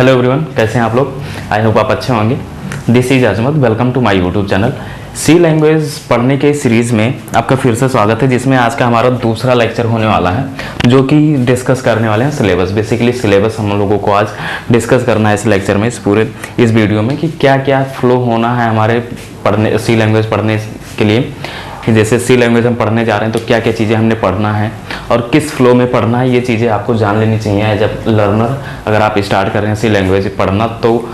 Hello everyone, कैसे हैं आप लोग। आई होप आप अच्छे होंगे। This is Azmat, welcome to my YouTube channel. C language पढ़ने के सीरीज़ में आपका फिर से स्वागत है, जिसमें आज का हमारा दूसरा लेक्चर होने वाला है, जो कि डिस्कस करने वाले हैं सिलेबस। बेसिकली सिलेबस हम लोगों को आज डिस्कस करना है इस लेक्चर में, इस वीडियो में, कि क्या क्या फ्लो होना है हमारे पढ़ने सी लैंग्वेज पढ़ने के लिए। कि जैसे सी लैंग्वेज हम पढ़ने जा रहे हैं तो क्या क्या चीज़ें हमने पढ़ना है और किस फ्लो में पढ़ना है, ये चीज़ें आपको जान लेनी चाहिए एज अ लर्नर। अगर आप स्टार्ट कर रहे हैं सी लैंग्वेज पढ़ना, तो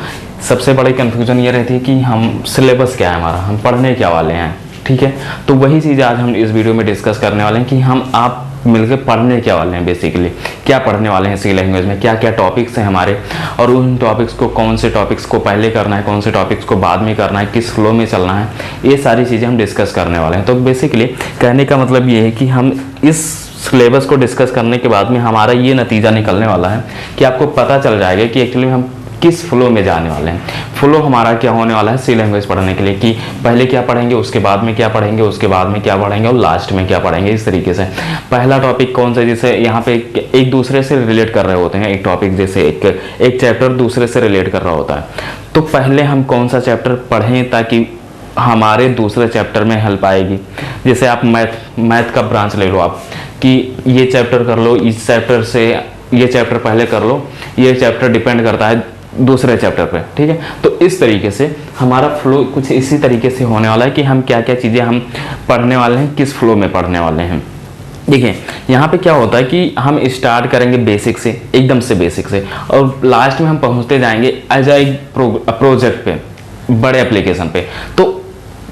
सबसे बड़ी कन्फ्यूजन ये रहती है कि हम सिलेबस क्या है हमारा, हम पढ़ने क्या वाले हैं। ठीक है, तो वही चीज़ आज हम इस वीडियो में डिस्कस करने वाले हैं कि आप मिलकर पढ़ने क्या वाले हैं। बेसिकली क्या पढ़ने वाले हैं सी लैंग्वेज में, क्या क्या टॉपिक्स हैं हमारे, और उन टॉपिक्स को, कौन से टॉपिक्स को पहले करना है, कौन से टॉपिक्स को बाद में करना है, किस फ्लो में चलना है, ये सारी चीज़ें हम डिस्कस करने वाले हैं। तो बेसिकली कहने का मतलब ये है कि हम इस सिलेबस को डिस्कस करने के बाद में हमारा ये नतीजा निकलने वाला है कि आपको पता चल जाएगा कि एक्चुअली हम किस फ्लो में जाने वाले हैं। फ्लो हमारा क्या होने वाला है सी लैंग्वेज पढ़ने के लिए, कि पहले क्या पढ़ेंगे, उसके बाद में क्या पढ़ेंगे, उसके बाद में क्या पढ़ेंगे और लास्ट में क्या पढ़ेंगे। इस तरीके से पहला टॉपिक कौन सा, जैसे यहाँ पे एक दूसरे से रिलेट कर रहे होते हैं। एक टॉपिक जैसे एक चैप्टर दूसरे से रिलेट कर रहा होता है, तो पहले हम कौन सा चैप्टर पढ़ें ताकि हमारे दूसरे चैप्टर में हेल्प आएगी। जैसे आप मैथ का ब्रांच ले लो आप, कि ये चैप्टर कर लो, इस चैप्टर से ये चैप्टर पहले कर लो, ये चैप्टर डिपेंड करता है दूसरे चैप्टर पे। ठीक है, तो इस तरीके से हमारा फ्लो कुछ इसी तरीके से होने वाला है कि हम क्या क्या चीज़ें हम पढ़ने वाले हैं, किस फ्लो में पढ़ने वाले हैं। देखिए यहाँ पे क्या होता है कि हम स्टार्ट करेंगे बेसिक से, एकदम से बेसिक से, और लास्ट में हम पहुँचते जाएंगे एज ए प्रोजेक्ट पे, बड़े एप्लीकेशन पे। तो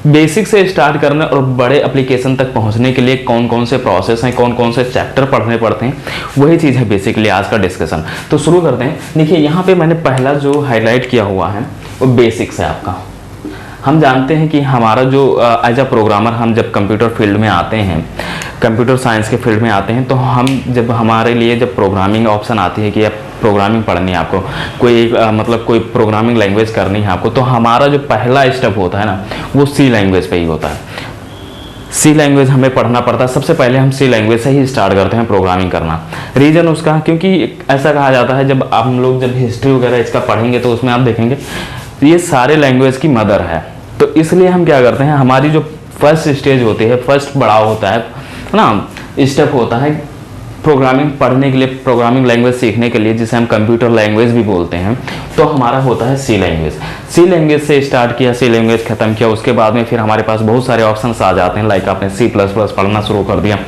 बेसिक से स्टार्ट करने और बड़े एप्लीकेशन तक पहुंचने के लिए कौन कौन से प्रोसेस हैं, कौन कौन से चैप्टर पढ़ने पड़ते हैं, वही चीज़ है बेसिकली आज का डिस्कशन। तो शुरू करते हैं। देखिए यहाँ पे मैंने पहला जो हाईलाइट किया हुआ है वो बेसिक्स है आपका। हम जानते हैं कि हमारा जो एज अ प्रोग्रामर, हम जब कंप्यूटर फील्ड में आते हैं, कंप्यूटर साइंस के फील्ड में आते हैं, तो हम जब हमारे लिए जब प्रोग्रामिंग ऑप्शन आती है कि अब प्रोग्रामिंग पढ़नी है आपको, कोई प्रोग्रामिंग लैंग्वेज करनी है आपको, तो हमारा जो पहला स्टेप होता है ना, वो सी लैंग्वेज पे ही होता है। सी लैंग्वेज हमें पढ़ना पड़ता है। सबसे पहले हम सी लैंग्वेज से ही स्टार्ट करते हैं प्रोग्रामिंग करना। रीज़न उसका, क्योंकि ऐसा कहा जाता है जब हम लोग जब हिस्ट्री वगैरह इसका पढ़ेंगे तो उसमें आप देखेंगे ये सारे लैंग्वेज की मदर है। तो इसलिए हम क्या करते हैं, हमारी जो फर्स्ट स्टेज होती है, फर्स्ट पड़ाव होता है ना, स्टेप होता है प्रोग्रामिंग पढ़ने के लिए, प्रोग्रामिंग लैंग्वेज सीखने के लिए, जिसे हम कंप्यूटर लैंग्वेज भी बोलते हैं, तो हमारा होता है सी लैंग्वेज। सी लैंग्वेज से स्टार्ट किया, सी लैंग्वेज खत्म किया, उसके बाद में फिर हमारे पास बहुत सारे ऑप्शंस आ जाते हैं। लाइक आपने सी प्लस प्लस पढ़ना शुरू कर दिया,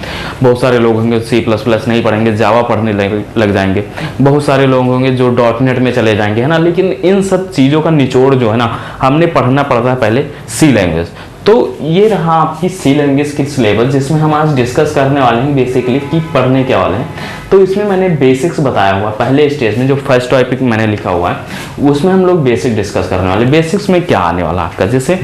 बहुत सारे लोग होंगे सी प्लस प्लस नहीं पढ़ेंगे, जावा पढ़ने लग जाएंगे, बहुत सारे लोग होंगे जो .NET में चले जाएंगे, है ना। लेकिन इन सब चीज़ों का निचोड़ जो है ना, हमने पढ़ना पड़ता है पहले सी लैंग्वेज। तो ये रहा आपकी सी लैंग्वेज की सिलेबस, जिसमें हम आज डिस्कस करने वाले हैं बेसिकली कि पढ़ने क्या वाले हैं। तो इसमें मैंने बेसिक्स बताया हुआ पहले स्टेज में, जो फर्स्ट टॉपिक मैंने लिखा हुआ है उसमें हम लोग बेसिक डिस्कस करने वाले। बेसिक्स में क्या आने वाला आपका, जैसे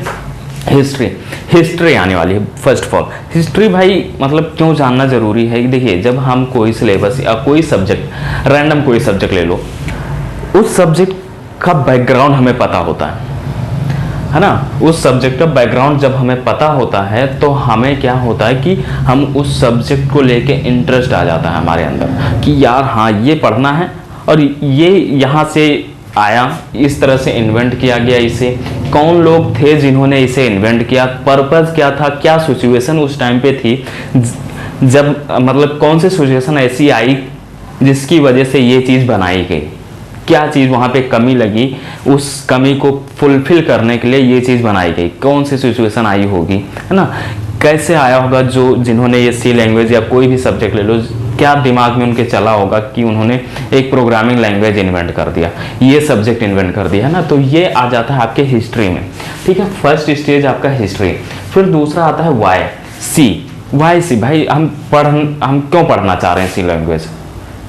हिस्ट्री आने वाली है। फर्स्ट ऑफ ऑल हिस्ट्री भाई मतलब क्यों जानना जरूरी है। देखिए जब हम कोई सिलेबस या कोई सब्जेक्ट, रैंडम कोई सब्जेक्ट ले लो, उस सब्जेक्ट का बैकग्राउंड हमें पता होता है ना। उस सब्जेक्ट का बैकग्राउंड जब हमें पता होता है तो हमें क्या होता है कि हम उस सब्जेक्ट को लेके इंटरेस्ट आ जाता है हमारे अंदर कि यार हाँ ये पढ़ना है, और ये यहाँ से आया, इस तरह से इन्वेंट किया गया, इसे कौन लोग थे जिन्होंने इसे इन्वेंट किया, पर्पस क्या था, क्या सिचुएशन उस टाइम पे थी, जब मतलब कौन सी सिचुएशन ऐसी आई जिसकी वजह से ये चीज़ बनाई गई, क्या चीज़ वहाँ पे कमी लगी, उस कमी को फुलफिल करने के लिए ये चीज़ बनाई गई, कौन सी सिचुएशन आई होगी, है ना। कैसे आया होगा जो जिन्होंने ये सी लैंग्वेज या कोई भी सब्जेक्ट ले लो, क्या दिमाग में उनके चला होगा कि उन्होंने एक प्रोग्रामिंग लैंग्वेज इन्वेंट कर दिया, ये सब्जेक्ट इन्वेंट कर दिया, है ना। तो ये आ जाता है आपके हिस्ट्री में। ठीक है, फर्स्ट स्टेज आपका हिस्ट्री। फिर दूसरा आता है वाई सी। भाई हम क्यों पढ़ना चाह रहे हैं सी लैंग्वेज,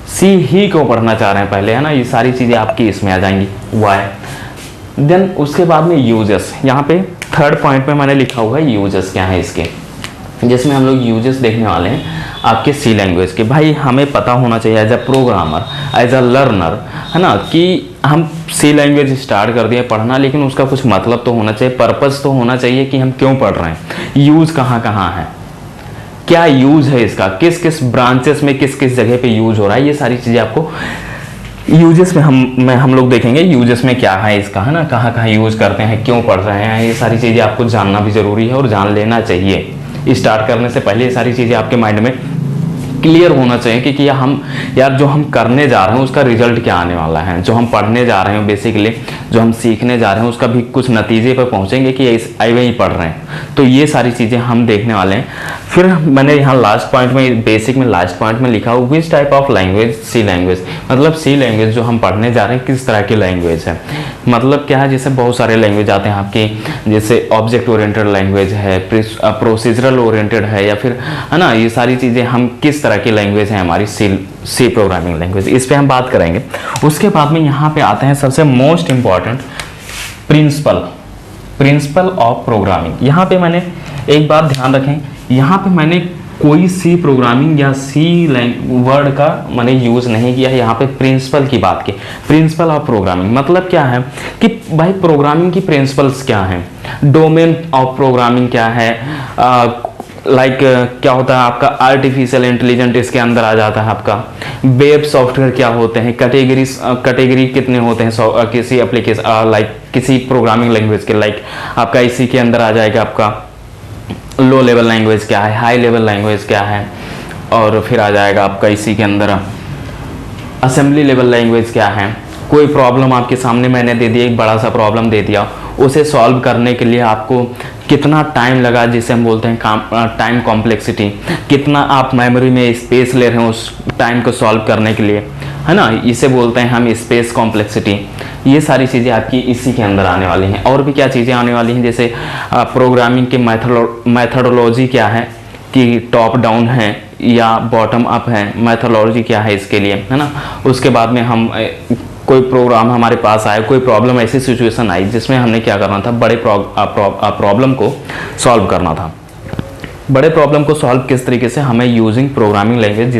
सी ही क्यों पढ़ना चाह रहे हैं पहले, है ना। ये सारी चीज़ें आपकी इसमें आ जाएंगी, वाई। देन उसके बाद में यूजेस, यहाँ पे थर्ड पॉइंट में मैंने लिखा हुआ है यूजेस क्या है इसके, जिसमें हम लोग यूजेस देखने वाले हैं आपके सी लैंग्वेज के। भाई हमें पता होना चाहिए as a programmer, as a learner, है ना, कि हम सी लैंग्वेज स्टार्ट कर दिए पढ़ना, लेकिन उसका कुछ मतलब तो होना चाहिए, पर्पस तो होना चाहिए कि हम क्यों पढ़ रहे हैं, यूज कहाँ कहाँ है, क्या यूज है इसका, किस किस ब्रांचेस में किस किस जगह पे यूज हो रहा है, ये सारी चीज़ें आपको यूजेस में हम लोग देखेंगे यूजेस में क्या है इसका, है ना, कहाँ कहाँ यूज़ करते हैं, क्यों पढ़ रहे हैं, ये सारी चीज़ें आपको जानना भी ज़रूरी है और जान लेना चाहिए। स्टार्ट करने से पहले ये सारी चीज़ें आपके माइंड में क्लियर होना चाहिए कि हम यार जो हम करने जा रहे हैं उसका रिजल्ट क्या आने वाला है, जो हम पढ़ने जा रहे हैं बेसिकली जो हम सीखने जा रहे हैं उसका भी कुछ नतीजे पर पहुंचेंगे कि इस आईवे ही पढ़ रहे हैं। तो ये सारी चीज़ें हम देखने वाले हैं। फिर मैंने यहाँ लास्ट पॉइंट में बेसिक में लास्ट पॉइंट में लिखा which type of language, C language, मतलब सी लैंग्वेज जो हम पढ़ने जा रहे हैं किस तरह की लैंग्वेज है। मतलब क्या है, जैसे बहुत सारे लैंग्वेज आते हैं आपके, जैसे ऑब्जेक्ट ओरिएंटेड लैंग्वेज है, प्रोसीजरल ओरिएंटेड है, या फिर है ना, ये सारी चीज़ें हम किस तरह की लैंग्वेज है हमारी सी प्रोग्रामिंग लैंग्वेज, इस पे हम बात करेंगे। उसके बाद में यहाँ पे आते हैं सबसे most important principle of programming. यहाँ पे मैंने एक बात ध्यान रखें, यहाँ पे मैंने कोई सी प्रोग्रामिंग या सी वर्ड का मैंने यूज़ नहीं किया है, यहाँ पे प्रिंसिपल की बात की। प्रिंसिपल ऑफ प्रोग्रामिंग मतलब क्या है कि भाई प्रोग्रामिंग की प्रिंसिपल्स क्या हैं, डोमेन ऑफ प्रोग्रामिंग क्या है, क्या होता है आपका आर्टिफिशियल इंटेलिजेंट इसके अंदर आ जाता है आपका, वेब सॉफ्टवेयर क्या होते हैं, कैटेगरी कितने होते हैं किसी एप्लीकेशन किसी प्रोग्रामिंग लैंग्वेज के, आपका इसी के अंदर आ जाएगा आपका लो लेवल लैंग्वेज क्या है, हाई लेवल लैंग्वेज क्या है, और फिर आ जाएगा आपका इसी के अंदर असेंबली लेवल लैंग्वेज क्या है। कोई प्रॉब्लम आपके सामने मैंने दे दिया, एक बड़ा सा प्रॉब्लम दे दिया, उसे सॉल्व करने के लिए आपको कितना टाइम लगा, जिसे हम बोलते हैं टाइम कॉम्प्लेक्सिटी, कितना आप मेमोरी में स्पेस ले रहे हैं उस टाइम को सॉल्व करने के लिए, है ना, इसे बोलते हैं हम स्पेस कॉम्प्लेक्सिटी। ये सारी चीज़ें आपकी इसी के अंदर आने वाली हैं। और भी क्या चीज़ें आने वाली हैं, जैसे प्रोग्रामिंग के मैथडोलॉजी क्या है, कि टॉप डाउन है या बॉटम अप है, मैथडोलॉजी क्या है इसके लिए, है ना। उसके बाद में हम कोई प्रोग्राम हमारे पास आया, कोई प्रॉब्लम ऐसी सिचुएशन आई जिसमें हमने क्या करना था, बड़े प्रॉब्लम को सॉल्व करना था। बड़े प्रॉब्लम को सॉल्व किस तरीके से, हमें यूजिंग प्रोग्रामिंग लैंग्वेज,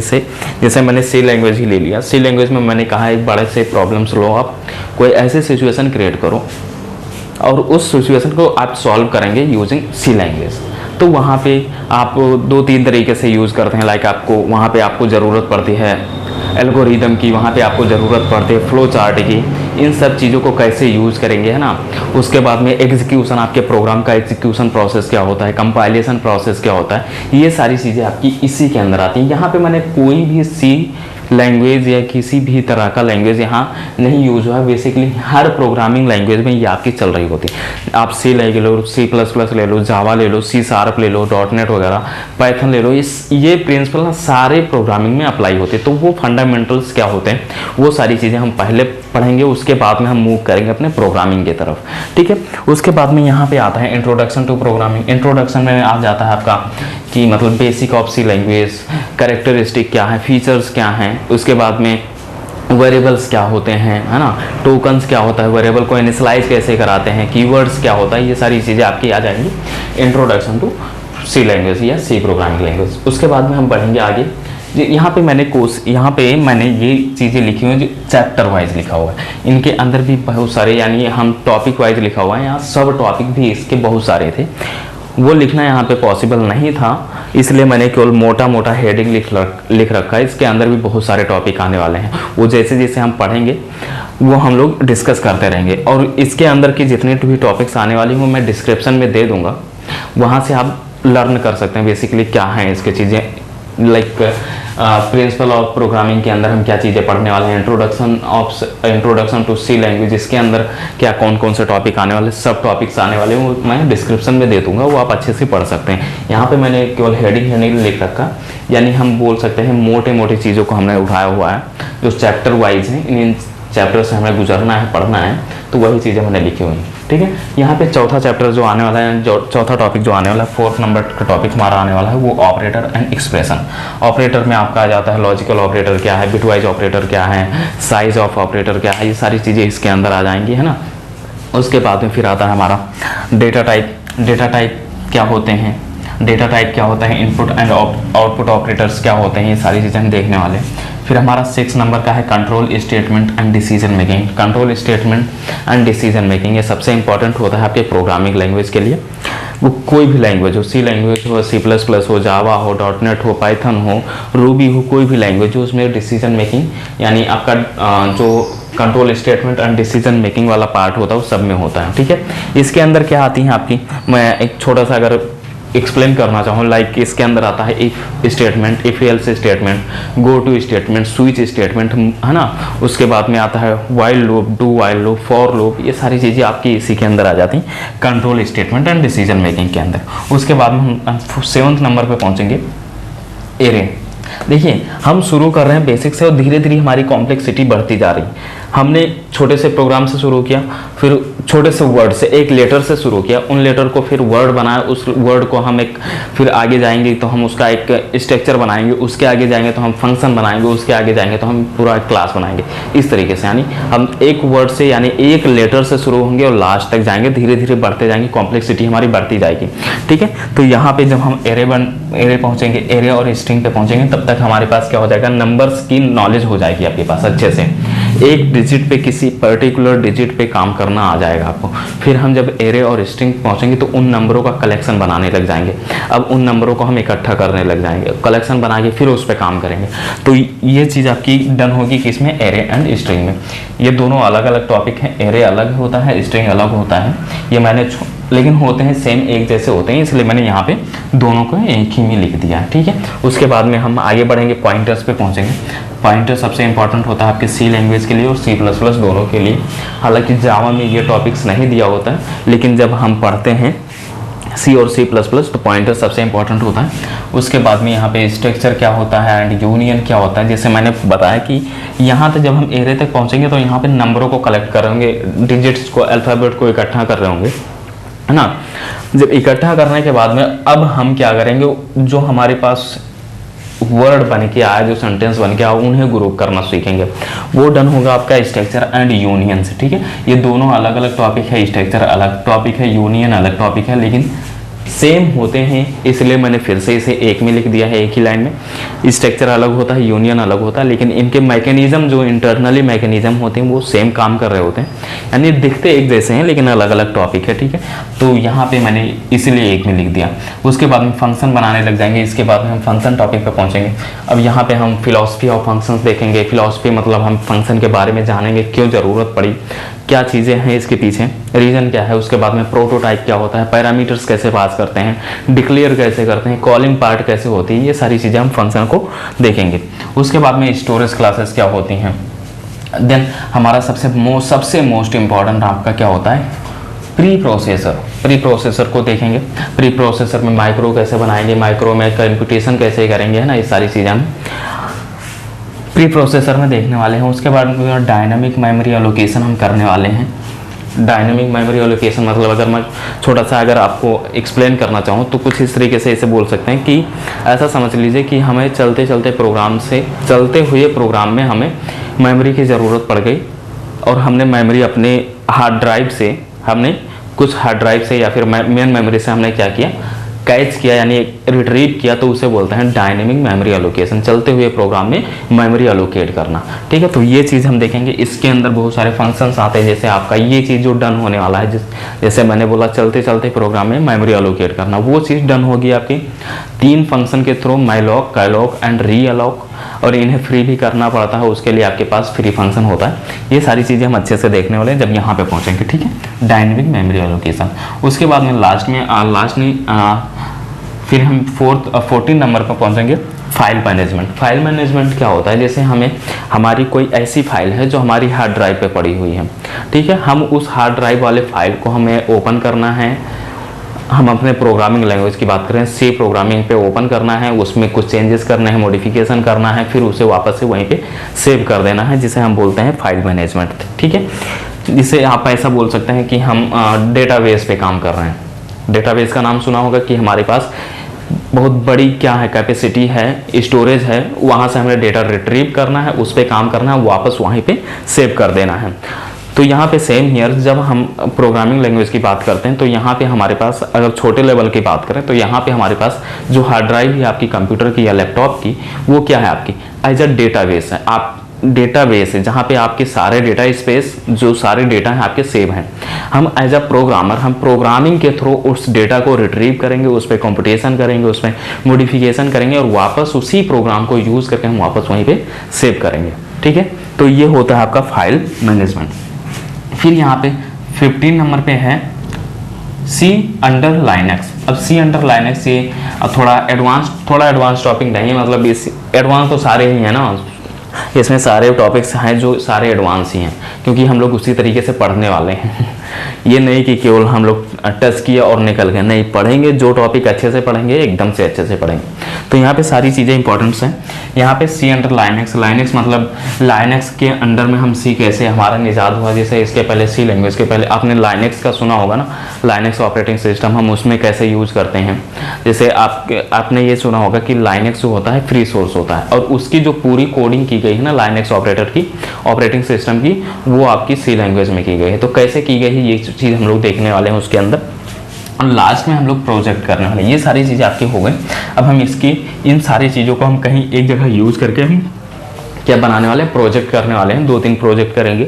जैसे मैंने सी लैंग्वेज ही ले लिया। सी लैंग्वेज में मैंने कहा एक बड़े से प्रॉब्लम्स लो, आप कोई ऐसी सिचुएशन क्रिएट करो और उस सिचुएशन को आप सॉल्व करेंगे यूजिंग सी लैंग्वेज। तो वहाँ पे आप 2-3 तरीके से यूज़ करते हैं, आपको वहाँ पे आपको ज़रूरत पड़ती है एल्गोरिदम की, वहाँ पे आपको ज़रूरत पड़ती है फ्लो चार्ट की, इन सब चीज़ों को कैसे यूज़ करेंगे, है ना। उसके बाद में एग्जीक्यूशन, आपके प्रोग्राम का एग्जीक्यूशन प्रोसेस क्या होता है, कंपाइलेशन प्रोसेस क्या होता है, ये सारी चीज़ें आपकी इसी के अंदर आती हैं। यहाँ पे मैंने कोई भी सी लैंग्वेज या किसी भी तरह का लैंग्वेज यहाँ नहीं यूज हुआ। बेसिकली हर प्रोग्रामिंग लैंग्वेज में ये आपकी चल रही होती है। आप सी ले लो, C++ ले लो, जावा ले लो, C# ले लो, .NET वगैरह, पाइथन ले लो, ये प्रिंसिपल सारे प्रोग्रामिंग में अप्लाई होते हैं। तो वो फंडामेंटल्स क्या होते हैं वो सारी चीज़ें हम पहले पढ़ेंगे, उसके बाद में हम मूव करेंगे अपने प्रोग्रामिंग की तरफ, ठीक है। उसके बाद में यहाँ पे आता है इंट्रोडक्शन टू प्रोग्रामिंग। इंट्रोडक्शन में आ जाता है आपका कि मतलब basic of C language, characteristic क्या है, फीचर्स क्या हैं, उसके बाद में वेरिएबल्स क्या होते हैं, है ना, टोकन्स क्या होता है, वेरिएबल को इनिशियलाइज कैसे कराते हैं, कीवर्ड्स क्या होता है, ये सारी चीज़ें आपकी आ जाएंगी इंट्रोडक्शन टू सी लैंग्वेज या सी प्रोग्रामिंग लैंग्वेज। उसके बाद में हम बढ़ेंगे आगे। यहाँ पे मैंने ये चीज़ें लिखी हुई हैं जो चैप्टर वाइज लिखा हुआ है, इनके अंदर भी बहुत सारे, यानी हम टॉपिक वाइज लिखा हुआ है, यहाँ सब टॉपिक भी इसके बहुत सारे थे, वो लिखना यहाँ पे पॉसिबल नहीं था, इसलिए मैंने केवल मोटा मोटा हेडिंग लिख रखा है। इसके अंदर भी बहुत सारे टॉपिक आने वाले हैं, वो जैसे जैसे हम पढ़ेंगे वो हम लोग डिस्कस करते रहेंगे। और इसके अंदर की जितने भी टॉपिक्स आने वाली हैं मैं डिस्क्रिप्शन में दे दूंगा, वहाँ से आप लर्न कर सकते हैं बेसिकली क्या हैं इसके चीज़ें। प्रिंसिपल ऑफ प्रोग्रामिंग के अंदर हम क्या चीज़ें पढ़ने वाले हैं, इंट्रोडक्शन टू सी लैंग्वेज, इसके अंदर क्या कौन कौन से टॉपिक आने वाले, सब टॉपिक्स आने वाले हैं, वो मैं डिस्क्रिप्शन में दे दूंगा, वो आप अच्छे से पढ़ सकते हैं। यहाँ पे मैंने केवल हेडिंग लिख रखा, यानी हम बोल सकते हैं मोटे मोटे चीज़ों को हमने उठाया हुआ है जो चैप्टर वाइज हैं, इन चैप्टर से हमें गुजरना है, पढ़ना है, तो वही चीज़ें मैंने लिखी हुई हैं, ठीक है। यहाँ पे चौथा चैप्टर जो आने वाला है, जो चौथा टॉपिक जो आने वाला है, 4th नंबर का टॉपिक हमारा आने वाला है, वो ऑपरेटर एंड एक्सप्रेशन। ऑपरेटर में आपका आ जाता है लॉजिकल ऑपरेटर क्या है, बिटवाइज ऑपरेटर क्या है, साइज ऑफ ऑपरेटर क्या है, ये सारी चीज़ें इसके अंदर आ जाएंगी, है ना। उसके बाद में फिर आता है हमारा डेटा टाइप क्या होते हैं, डेटा टाइप क्या होता है, इनपुट एंड आउटपुट ऑपरेटर्स क्या होते हैं, ये सारी चीज़ें हम देखने वाले हैं। फिर हमारा 6 नंबर का है control statement and decision making. Control statement and decision making ये सबसे इंपॉर्टेंट होता है आपके प्रोग्रामिंग लैंग्वेज के लिए। वो कोई भी लैंग्वेज हो, सी लैंग्वेज हो, C++ हो, जावा हो, .NET हो, पाइथन हो, रूबी हो, कोई भी लैंग्वेज हो, उसमें डिसीजन मेकिंग यानी आपका जो control statement and decision making वाला पार्ट होता है वो सब में होता है। ठीक है, इसके अंदर क्या आती हैं आपकी, मैं एक छोटा सा अगर एक्सप्लेन करना चाहूँ, लाइक इसके अंदर आता है if statement, if else statement, go to statement, switch statement, है ना। उसके बाद में आता है while loop, do while loop, for loop, ये सारी चीज़ें आपकी इसी के अंदर आ जाती हैं control statement and decision making के अंदर। उसके बाद में हम 7th नंबर पे पहुँचेंगे, एरे। देखिए हम शुरू कर रहे हैं बेसिक से और धीरे धीरे हमारी कॉम्प्लेक्सिटी बढ़ती जा रही। हमने छोटे से प्रोग्राम से शुरू किया, फिर छोटे से वर्ड से, एक लेटर से शुरू किया, उन लेटर को फिर वर्ड बनाया, उस वर्ड को हम एक, फिर आगे जाएंगे तो हम उसका एक स्ट्रक्चर बनाएंगे, उसके आगे जाएंगे तो हम फंक्शन बनाएंगे, उसके आगे जाएंगे तो हम पूरा एक क्लास बनाएंगे। इस तरीके से यानी हम एक वर्ड से यानी एक लेटर से शुरू होंगे और लास्ट तक जाएंगे, धीरे धीरे बढ़ते जाएंगे, कॉम्प्लेक्सिटी हमारी बढ़ती जाएगी। ठीक है, तो यहाँ पे जब हम एरे पहुँचेंगे, एरे और स्ट्रिंग पे पहुँचेंगे, तब तक हमारे पास क्या हो जाएगा, नंबर्स की नॉलेज हो जाएगी आपके पास अच्छे से। एक डिजिट पे, किसी पर्टिकुलर डिजिट पे काम करना आ जाएगा आपको। फिर हम जब एरे और स्ट्रिंग पहुंचेंगे तो उन नंबरों का कलेक्शन बनाने लग जाएंगे। अब उन नंबरों को हम इकट्ठा करने लग जाएंगे, कलेक्शन बना के फिर उस पर काम करेंगे। तो ये चीज़ आपकी डन होगी किसमें, एरे एंड स्ट्रिंग में। ये दोनों अलग अलग टॉपिक हैं, एरे अलग होता है, स्ट्रिंग अलग होता है। ये मैंने लेकिन होते हैं सेम, एक जैसे होते हैं, इसलिए मैंने यहाँ पे दोनों को एक ही में लिख दिया है। ठीक है, उसके बाद में हम आगे बढ़ेंगे, पॉइंटर्स पे पहुँचेंगे। पॉइंटर सबसे इंपॉर्टेंट होता है आपके सी लैंग्वेज के लिए और C++ दोनों के लिए। हालांकि जावा में ये टॉपिक्स नहीं दिया होता है, लेकिन जब हम पढ़ते हैं C और C++ तो पॉइंटर सबसे इंपॉर्टेंट होता है। उसके बाद में यहाँ पे स्ट्रक्चर क्या होता है एंड यूनियन क्या होता है। जैसे मैंने बताया कि यहाँ तक जब हम एरे तक पहुँचेंगे तो यहाँ पे नंबरों को कलेक्ट कर रहे होंगे, डिजिट्स को, अल्फ़ाबेट को इकट्ठा कर रहे होंगे, है ना। जब इकट्ठा करने के बाद में अब हम क्या करेंगे, जो हमारे पास वर्ड बन के आया, जो सेंटेंस बन के आया, उन्हें ग्रुप करना सीखेंगे। वो डन होगा आपका स्ट्रक्चर एंड यूनियन से। ठीक है, ये दोनों अलग अलग टॉपिक है, स्ट्रक्चर अलग टॉपिक है, यूनियन अलग टॉपिक है, लेकिन सेम होते हैं, इसलिए मैंने फिर से इसे एक में लिख दिया है, एक ही लाइन में। स्ट्रक्चर अलग होता है, यूनियन अलग होता है, लेकिन इनके मैकेनिज्म, जो इंटरनली मैकेनिज्म होते हैं, वो सेम काम कर रहे होते हैं, यानी दिखते एक जैसे हैं लेकिन अलग अलग टॉपिक है। ठीक है, तो यहाँ पे मैंने इसलिए एक में लिख दिया। उसके बाद में फंक्शन बनाने लग जाएंगे, इसके बाद में हम फंक्शन टॉपिक पे पहुँचेंगे। अब यहाँ पे हम फिलॉसफी ऑफ फंक्शंस देखेंगे। फिलॉसफी मतलब हम फंक्शन के बारे में जानेंगे, क्यों ज़रूरत पड़ी, क्या चीज़ें हैं इसके पीछे, रीज़न क्या है। उसके बाद में प्रोटोटाइप क्या होता है, पैरामीटर्स कैसे पास करते हैं, डिक्लेयर कैसे करते हैं, कॉलिंग पार्ट कैसे होती है, ये सारी चीज़ें हम फंक्शन को देखेंगे। उसके बाद में स्टोरेज क्लासेस क्या होती हैं। देन हमारा सबसे मोस्ट इम्पॉर्टेंट आपका क्या होता है, प्री प्रोसेसर। प्री प्रोसेसर को देखेंगे। प्री प्रोसेसर में माइक्रो कैसे बनाएंगे, माइक्रो में कंप्यूटेशन कैसे करेंगे, है ना, ये सारी चीज़ें हम प्री प्रोसेसर में देखने वाले हैं। उसके बाद में डायनामिक मेमोरी एलोकेशन हम करने वाले हैं। डायनामिक मेमोरी एलोकेशन मतलब अगर मैं छोटा सा अगर आपको एक्सप्लेन करना चाहूँ तो कुछ इस तरीके से इसे बोल सकते हैं कि ऐसा समझ लीजिए कि हमें चलते हुए प्रोग्राम में हमें मेमोरी की ज़रूरत पड़ गई और हमने मेमोरी अपने हार्ड ड्राइव से या फिर मेन मेमोरी से हमने क्या किया, कैच किया यानी रिट्रीव किया, तो उसे बोलते हैं डायनेमिक मेमोरी एलोकेशन। चलते हुए प्रोग्राम में मेमोरी एलोकेट करना। ठीक है, तो ये चीज़ हम देखेंगे। इसके अंदर बहुत सारे फंक्शंस आते हैं, जैसे आपका ये चीज़ जो डन होने वाला है, जैसे मैंने बोला चलते चलते प्रोग्राम में मेमोरी एलोकेट करना, वो चीज़ डन होगी आपकी 3 फंक्शन के थ्रू, माइलॉक, काइलॉक एंड री अलोक, और इन्हें फ्री भी करना पड़ता है, उसके लिए आपके पास फ्री फंक्शन होता है। ये सारी चीज़ें हम अच्छे से देखने वाले हैं जब यहाँ पे पहुँचेंगे। ठीक है, डायनेमिक मेमोरी एलोकेशन। उसके बाद में लास्ट में फिर हम 14 नंबर पर पहुँचेंगे, फाइल मैनेजमेंट। फाइल मैनेजमेंट क्या होता है, जैसे हमारी कोई ऐसी फाइल है जो हमारी हार्ड ड्राइव पे पड़ी हुई है। ठीक है, हम उस हार्ड ड्राइव वाले फाइल को हमें ओपन करना है। हम अपने प्रोग्रामिंग लैंग्वेज की बात करें, सी प्रोग्रामिंग पे ओपन करना है, उसमें कुछ चेंजेस करने हैं, मॉडिफिकेशन करना है, फिर उसे वापस से वहीं पे सेव कर देना है, जिसे हम बोलते हैं फाइल मैनेजमेंट। ठीक है, जिसे आप ऐसा बोल सकते हैं कि हम डेटाबेस पे काम कर रहे हैं। डेटाबेस का नाम सुना होगा कि हमारे पास बहुत बड़ी क्या है, कैपेसिटी है, स्टोरेज है, वहाँ से हमें डेटा रिट्रीव करना है, उस पर काम करना है, वापस वहीं पे सेव कर देना है। तो यहाँ पे सेम हियर जब हम प्रोग्रामिंग लैंग्वेज की बात करते हैं तो यहाँ पे हमारे पास अगर छोटे लेवल की बात करें तो यहाँ पे हमारे पास जो हार्ड ड्राइव है आपकी कंप्यूटर की या लैपटॉप की, वो क्या है आपकी एज अ डेटाबेस है। आप डेटाबेस है जहाँ पे आपके सारे डेटा स्पेस, जो सारे डेटा हैं आपके सेव हैं। हम एज अ प्रोग्रामर हम प्रोग्रामिंग के थ्रू उस डेटा को रिट्रीव करेंगे, उस पर कंप्यूटेशन करेंगे, उसमें मॉडिफिकेशन करेंगे और वापस उसी प्रोग्राम को यूज़ करके हम वापस वहीं पे सेव करेंगे। ठीक है, तो ये होता है आपका फाइल मैनेजमेंट। फिर यहाँ पे 15 नंबर पे है सी अंडर लाइनक्स। अब सी अंडर लाइनक्स ये थोड़ा एडवांस टॉपिक नहीं है, मतलब इस एडवांस तो सारे ही हैं ना, इसमें सारे टॉपिक्स हैं जो सारे एडवांस ही हैं, क्योंकि हम लोग उसी तरीके से पढ़ने वाले हैं। ये नहीं कि केवल हम लोग टच किया और निकल गए, नहीं, पढ़ेंगे जो टॉपिक अच्छे से पढ़ेंगे, एकदम से अच्छे से पढ़ेंगे। तो यहाँ पे सारी चीज़ें इंपॉर्टेंट्स हैं। यहाँ पे सी अंडर लाइनक्स, लाइनक्स मतलब लाइनक्स के अंडर में हम सी कैसे हमारा निजात हुआ। जैसे इसके पहले सी लैंग्वेज के पहले आपने लाइनक्स का सुना होगा ना, लाइनक्स ऑपरेटिंग सिस्टम, हम उसमें कैसे यूज करते हैं। जैसे आपने ये सुना होगा कि लाइनक्स जो होता है फ्री सोर्स होता है, और उसकी जो पूरी कोडिंग की गई है ना लाइनक्स ऑपरेटिंग सिस्टम की, वो आपकी सी लैंग्वेज में की गई है। तो कैसे की गई है ये चीज़ हम लोग देखने वाले हैं उसके अंदर, और लास्ट में हम लोग प्रोजेक्ट करने वाले हैं। ये सारी चीज़ें आपकी हो गई। अब हम इन सारी चीज़ों को हम कहीं एक जगह यूज़ करके हम क्या बनाने वाले हैं, प्रोजेक्ट करने वाले हैं। 2-3 प्रोजेक्ट करेंगे,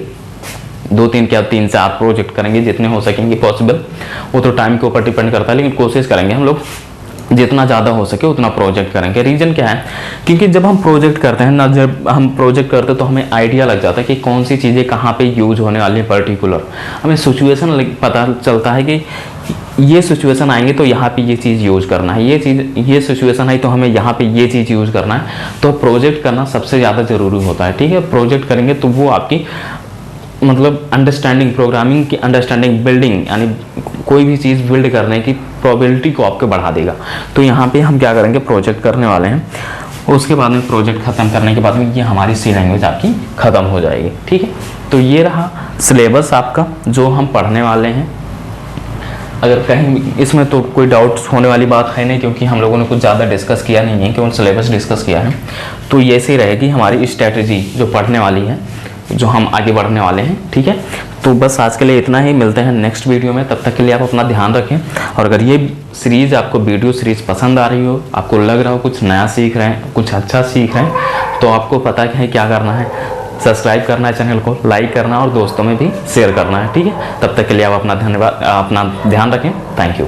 2-3 क्या 3-4 प्रोजेक्ट करेंगे, जितने हो सकेंगे पॉसिबल। वो तो टाइम के ऊपर डिपेंड करता है, लेकिन कोशिश करेंगे हम लोग जितना ज़्यादा हो सके उतना प्रोजेक्ट करेंगे। रीज़न क्या है, क्योंकि जब हम प्रोजेक्ट करते हैं ना, जब हम प्रोजेक्ट करते हैं तो हमें आइडिया लग जाता है कि कौन सी चीज़ें कहाँ पे यूज होने वाली है पर्टिकुलर। हमें सिचुएशन पता चलता है कि ये सिचुएशन आएंगे तो यहाँ पे ये चीज़ यूज करना है, ये सिचुएशन आई तो हमें यहाँ पे ये चीज़ यूज करना है। तो प्रोजेक्ट करना सबसे ज़्यादा ज़रूरी होता है। ठीक है, प्रोजेक्ट करेंगे तो वो आपकी मतलब अंडरस्टैंडिंग, प्रोग्रामिंग की अंडरस्टैंडिंग, बिल्डिंग, यानी कोई भी चीज़ बिल्ड करने की प्रोबेबिलिटी को आपके बढ़ा देगा। तो यहाँ पे हम क्या करेंगे, प्रोजेक्ट करने वाले हैं। उसके बाद में प्रोजेक्ट ख़त्म करने के बाद में ये हमारी सी लैंग्वेज आपकी ख़त्म हो जाएगी। ठीक है, तो ये रहा सिलेबस आपका जो हम पढ़ने वाले हैं। अगर कहीं इसमें तो कोई डाउट्स होने वाली बात है नहीं, क्योंकि हम लोगों ने कुछ ज़्यादा डिस्कस किया नहीं है, केवल सिलेबस डिस्कस किया है। तो ये ऐसे ही रहेगी हमारी स्ट्रैटेजी जो पढ़ने वाली है, जो हम आगे बढ़ने वाले हैं। ठीक है, तो बस आज के लिए इतना ही, मिलते हैं नेक्स्ट वीडियो में। तब तक के लिए आप अपना ध्यान रखें। और अगर ये सीरीज़ आपको वीडियो सीरीज़ पसंद आ रही हो, आपको लग रहा हो कुछ नया सीख रहे हैं, कुछ अच्छा सीख रहे हैं, तो आपको पता है क्या करना है, सब्सक्राइब करना है चैनल को, लाइक करना है और दोस्तों में भी शेयर करना है। ठीक है, तब तक के लिए आप अपना ध्यान रखें। Thank you.